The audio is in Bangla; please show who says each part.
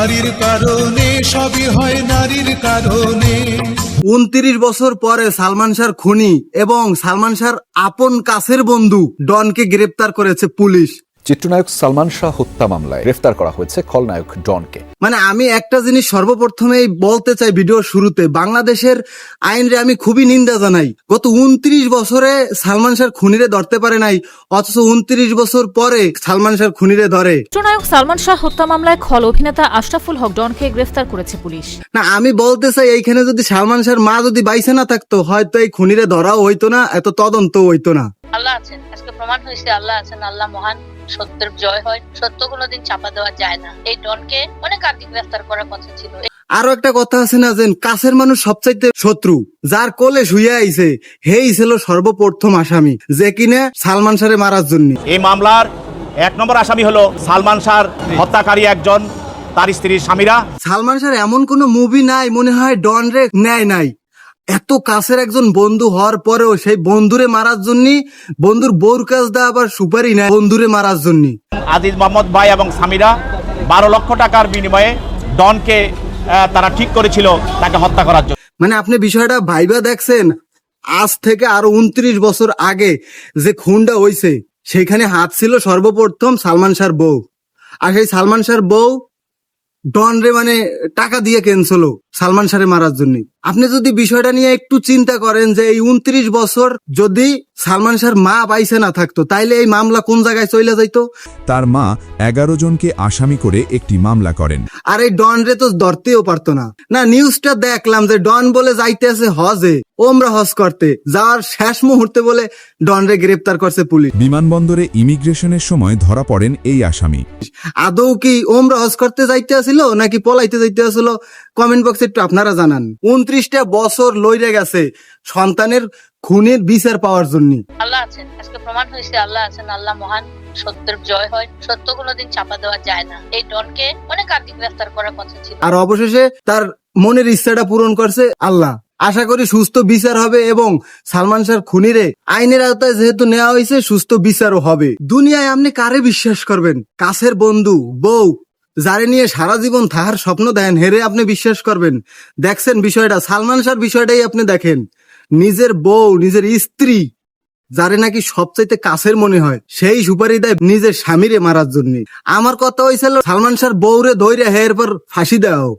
Speaker 1: নারীর কারণে, সবই হয় নারীর কারণে।
Speaker 2: 29 বছর পরে সালমান শাহর খুনি এবং সালমান শাহর আপন কাছের বন্ধু ডনকে গ্রেপ্তার করেছে পুলিশ।
Speaker 3: চিত্রনায়ক সালমান শাহ হত্যা মামলায় গ্রেফতার করা হয়েছে খলনায়ক ডনকে।
Speaker 2: মানে আমি একটা জিনিস সর্বপ্রথমেই বলতে চাই ভিডিওর শুরুতে, বাংলাদেশের আইনরে আমি খুবই নিন্দা জানাই। গত 29 বছরে সালমান শাহর খুনিরে ধরতে পারে নাই, অথচ 29 বছর পরে সালমান শাহর খুনিরে ধরে।
Speaker 4: চিত্রনায়ক সালমান শাহ হত্যা মামলায় খল অভিনেতা আশরাফুল হক ডনকে গ্রেফতার করেছে পুলিশ।
Speaker 2: না, আমি বলতে চাই এইখানে যদি সালমান শাহর মা যদি বাইসে না থাকতো, হয়তো এই খুনিরে ধরাও হইতো না, এত তদন্ত হইতো না।
Speaker 5: আল্লাহ আছেন, আজকে প্রমাণ হয়েছে আল্লাহ আছেন, আল্লাহ মহান, সত্যের জয় হয়, সত্য কোনোদিন চাপা দেওয়া যায় না। এই ডনকে অনেক আগে গ্রেফতার করার কথা ছিল।
Speaker 2: আরো একটা কথা আছে না, যে কাছের মানুষ সবচাইতে শত্রু, যার কোলে শুয়ে আইছে হেই ছিল সর্বপ্রথম আসামি, যে কিনা সালমান শাহরে মারার জন্য।
Speaker 6: এই মামলার 1 নম্বর আসামি হলো সালমান শাহর হত্যাকারী একজন, তার স্ত্রীর স্বামীরা।
Speaker 2: সালমান শাহর এমন কোন মুভি নাই মনে হয় ডন রে নেয় নাই। এত কাছের একজন বন্ধু হওয়ার পরেও সেই বন্ধুরে মারার জন্য, বন্ধুর বউর কাছ দিয়ে আবার সুপারি নেয় বন্ধুরে মারার জন্য।
Speaker 6: আজিজ মোহাম্মদ ভাই এবং স্বামীরা 12 লক্ষ টাকার বিনিময়ে ডনকে তারা ঠিক করেছিল তাকে হত্যা করার জন্য।
Speaker 2: মানে আপনি বিষয়টা ভাইবা দেখছেন, আজ থেকে আরো 29 বছর আগে যে খুনটা হইছে সেখানে হাত ছিল সর্বপ্রথম সালমান শাহর বউ, আর সেই সালমান শাহর বউ ডন রে মানে টাকা দিয়ে কেনছিল সালমান শাহরে মারার জন্য। আপনি যদি বিষয়টা নিয়ে একটু চিন্তা করেন যে এই 29 বছর যদি সালমান শাহর মা বাইসে না থাকতো, তাইলে এই মামলা কোন জায়গায় চলে যাইতো।
Speaker 7: তার মা 11 জনকে আসামি করে একটি মামলা করেন।
Speaker 2: আর এই ডন রে তো ধরতেও পারতো না। না, নিউজটা দেখলাম যে ডন বলে যাইতে আছে হজে, ওমরা হজ করতে যাওয়ার শেষ মুহূর্তে বলে ডন রে গ্রেপ্তার করছে পুলিশ।
Speaker 7: বিমানবন্দরে ইমিগ্রেশনের সময় ধরা পড়েন এই আসামি।
Speaker 2: আদৌ কি ওমরা হজ করতে যাইতে আসিল নাকি পলাইতে যাইতে আসিল, কমেন্ট বক্সে একটু আপনারা জানান। 29টা বছর লইরে গেছে সন্তানের খুনের বিচার পাওয়ার জন্য।
Speaker 5: আল্লাহ আছেন, আজকে প্রমাণ হয়েছে আল্লাহ আছেন, আল্লাহ মহান, সত্যের জয় হয়, সত্য কোনোদিন চাপা দেওয়া যায় না। এই ডনকে অনেক আগে গ্রেফতার করার কথা ছিল।
Speaker 2: আর অবশেষে তার মনের ইচ্ছাটা পূরণ করছে আল্লাহ। আশা করি সুস্থ বিচার হবে এবং সালমান শাহর খুনিরে আইনের আওতায় যেহেতু নেওয়া হয়েছে, সুস্থ বিচারও হবে। দুনিয়ায় আপনি কারে বিশ্বাস করবেন? কাছের বন্ধু, বউ, যারে নিয়ে সারা জীবন থাকার স্বপ্ন দেন, হেরে আপনি বিশ্বাস করবেন? দেখছেন বিষয়টা, সালমান শাহর বিষয়টাই আপনি দেখেন। নিজের বউ, নিজের স্ত্রী, যারে নাকি সবচাইতে কাছের মনে হয়, সেই সুপারি দেয় নিজের স্বামীরে মারার জন্য। আমার কথা হয়েছিল সালমান শাহর বউরে ধৈর্য হের পর ফাঁসি দেওয়া হোক।